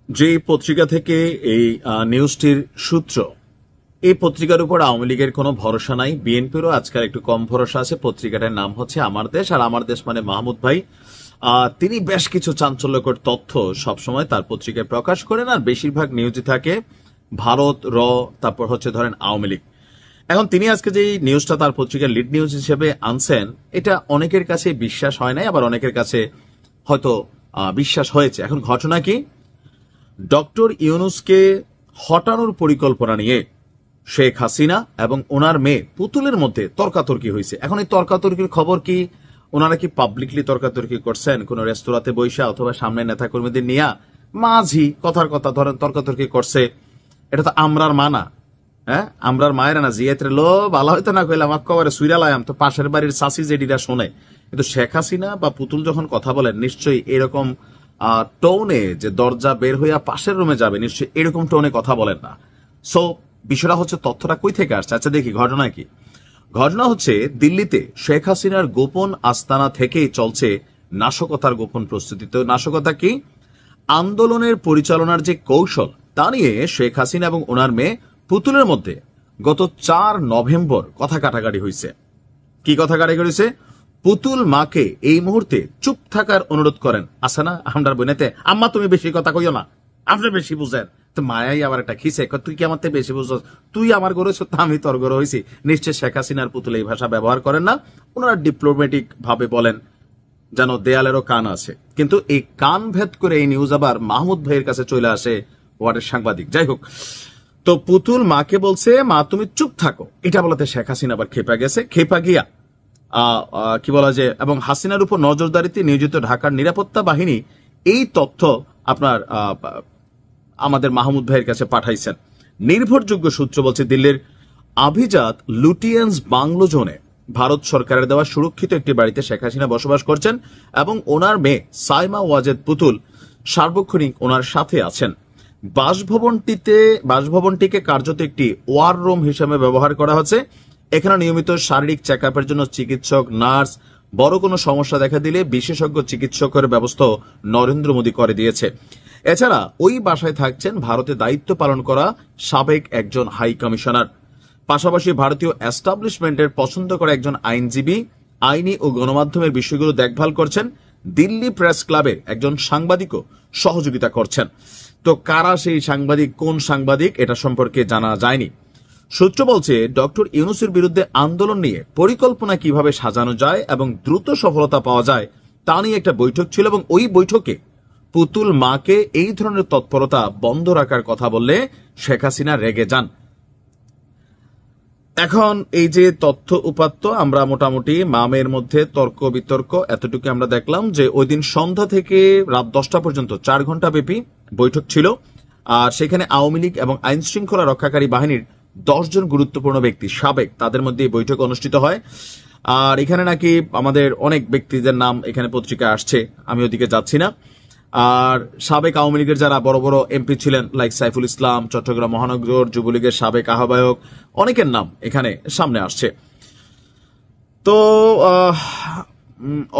যে পত্রিকা থেকে এই নিউজটির সূত্র, এই পত্রিকার উপর আওয়ামী লীগের কোনো ভরসা নাই, বিএনপিরও আজকাল একটু কম ভরসা আছে। পত্রিকাটার নাম হচ্ছে আমার দেশ, আর আমার দেশ মানে মাহমুদ ভাই। তিনি বেশ কিছু চাঞ্চল্যকর তথ্য সবসময় তার পত্রিকায় প্রকাশ করেন, আর বেশিরভাগ নিউজই থাকে ভারত, তারপর হচ্ছে ধরেন আওয়ামী লীগ। এখন তিনি আজকে যে নিউজটা তার পত্রিকার লিড নিউজ হিসেবে আনছেন, এটা অনেকের কাছে বিশ্বাস হয় নাই, আবার অনেকের কাছে হয়তো বিশ্বাস হয়েছে। এখন ঘটনা কি, ডক্টর ইউনূসকে হটানোর পরিকল্পনা নিয়ে শেখ হাসিনা এবং ওনার মেয়ে পুতুলের মধ্যে তর্কাতর্কি হয়েছে। এখন এই তর্কাতর্কির খবর কি, ওনারা কি পাবলিকলি তর্কাতর্কি করছেন কোন রেস্তোরাঁতে বৈশা অথবা সামনে নেতা কর্মীদের নিয়ে মাঝি কথার কথা ধরেন তর্কাতর্কি করছে? এটা তো আমরার মা না, হ্যাঁ আমরার মায়ের না, জিয়াত্রে লো ভালো হইতো না কইলাম কবারে সুইরালাম তো পাশের বাড়ির চাষি জেডিরা শোনে। কিন্তু শেখ হাসিনা বা পুতুল যখন কথা বলেন, নিশ্চয়ই এরকম টোনে যে দরজা বের হইয়া পাশের রুমে যাবে, নিশ্চয়ই এরকম টোনে কথা বলেন না। সো বিষয়টা হচ্ছে তথ্যটা কই থেকে আসছে। আচ্ছা দেখি ঘটনা কি। ঘটনা হচ্ছে দিল্লিতে শেখ হাসিনার গোপন আস্তানা থেকেই চলছে নাশকতার গোপন প্রস্তুতি। তো নাশকতা কি, আন্দোলনের পরিচালনার যে কৌশল তা নিয়ে শেখ হাসিনা এবং ওনার মেয়ে পুতুলের মধ্যে গত 4 নভেম্বর কথা কাটাকাটি হয়েছে। কি কথা কাটাকাটি হয়েছে? পুতুল মাকে এই মুহূর্তে চুপ থাকার অনুরোধ করেন। আসে না আমরার বোনেতে, আম্মা তুমি বেশি কথা কইও না, আপনি বেশি বুঝেন। তো মায়াই আবার একটা খিসে, তুই কি আমার থেকে বেশি বুঝছ, তুই আমার গড়ে আমি তোর গড়ে হয়েছি। নিশ্চয় শেখ হাসিনার পুতুল এই ভাষা ব্যবহার করেন না, ওনারা ডিপ্লোম্যাটিক ভাবে বলেন যেন দেয়ালেরও কান আছে। কিন্তু এই কান ভেদ করে এই নিউজ আবার মাহমুদ ভাইয়ের কাছে চলে আসে, ওয়ার্ডের সাংবাদিক। যাই হোক, তো পুতুল মাকে বলছে মা তুমি চুপ থাকো, এটা বলাতে শেখ হাসিনা আবার খেপা গেছে। খেপা গিয়া কি বলা যায়, এবং হাসিনার উপর নজরদারিতে নিয়োজিত ঢাকার নিরাপত্তা বাহিনী এই তথ্য আপনার আমাদের মাহমুদ ভাইয়ের কাছে পাঠাইছেন। নির্ভরযোগ্য সূত্র বলছে দিল্লির আভিজাত লুটিয়েন্স বাংলো জোনে ভারত সরকারের দেওয়া সুরক্ষিত একটি বাড়িতে শেখ হাসিনা বসবাস করছেন এবং ওনার মেয়ে সাইমা ওয়াজেদ পুতুল সার্বক্ষণিক ওনার সাথে আছেন। বাসভবনটিকে কার্যত একটি ওয়ার রুম হিসেবে ব্যবহার করা হচ্ছে। এখানে নিয়মিত শারীরিক চেক আপের জন্য চিকিৎসক, নার্স, বড় কোনো সমস্যা দেখা দিলে বিশেষজ্ঞ চিকিৎসকের ব্যবস্থা নরেন্দ্র মোদী করে দিয়েছে। এছাড়া ওই বাসায় থাকছেন ভারতে দায়িত্ব পালন করা সাবেক একজন হাই কমিশনার, পাশাপাশি ভারতীয় এস্টাবলিশমেন্টের পছন্দ করা একজন আইনজীবী, আইনি ও গণমাধ্যমের বিষয়গুলো দেখভাল করছেন। দিল্লি প্রেস ক্লাবের একজন সাংবাদিকও সহযোগিতা করছেন। তো কারা সেই সাংবাদিক, কোন সাংবাদিক, এটা সম্পর্কে জানা যায়নি। সূত্র বলছে ডক্টর ইউনূসের বিরুদ্ধে আন্দোলন নিয়ে পরিকল্পনা কিভাবে সাজানো যায় এবং দ্রুত সফলতা পাওয়া যায় তা নিয়ে একটা বৈঠক ছিল, এবং ওই বৈঠকে পুতুল মাকে এই ধরনের তৎপরতা বন্ধ রাখার কথা বললে শেখ হাসিনা রেগে যান। এখন এই যে তথ্য উপাত্ত, আমরা মোটামুটি মামের মধ্যে তর্ক বিতর্ক এতটুকু আমরা দেখলাম যে ওই দিন সন্ধ্যা থেকে রাত 10টা পর্যন্ত 4 ঘন্টা ব্যাপী বৈঠক ছিল, আর সেখানে আওয়ামী লীগ এবং আইন শৃঙ্খলা রক্ষাকারী বাহিনীর 10 জন গুরুত্বপূর্ণ ব্যক্তি সাবেক, তাদের মধ্যে এই বৈঠক অনুষ্ঠিত হয়। আর এখানে নাকি আমাদের অনেক ব্যক্তিদের নাম এখানে পত্রিকায় আসছে, আমি ওদিকে যাচ্ছি না। আর সাবেক আওয়ামী লীগের যারা বড় বড় এমপি ছিলেন, লাইক সাইফুল ইসলাম, চট্টগ্রাম মহানগর যুবলীগের সাবেক আহ্বায়ক, অনেকের নাম এখানে সামনে আসছে। তো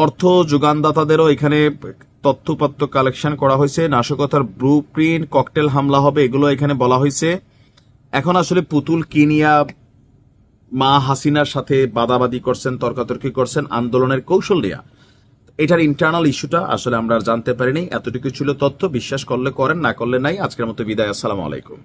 অর্থ যোগানদাতাদেরও এখানে তথ্যপত্র কালেকশন করা হয়েছে। নাশকতার ব্লু প্রিন্ট, ককটেল হামলা হবে, এগুলো এখানে বলা হয়েছে। এখন আসলে পুতুল কিনিয়া মা হাসিনার সাথে বাদাবাদি করছেন, তর্কাতর্কি করছেন আন্দোলনের কৌশল নিয়ে, এটার ইন্টারনাল ইস্যুটা আসলে আমরা জানতে পারিনি। এতটুকু ছিল তথ্য, বিশ্বাস করলে করেন, না করলে নাই। আজকের মতো বিদায়, আসসালামু আলাইকুম।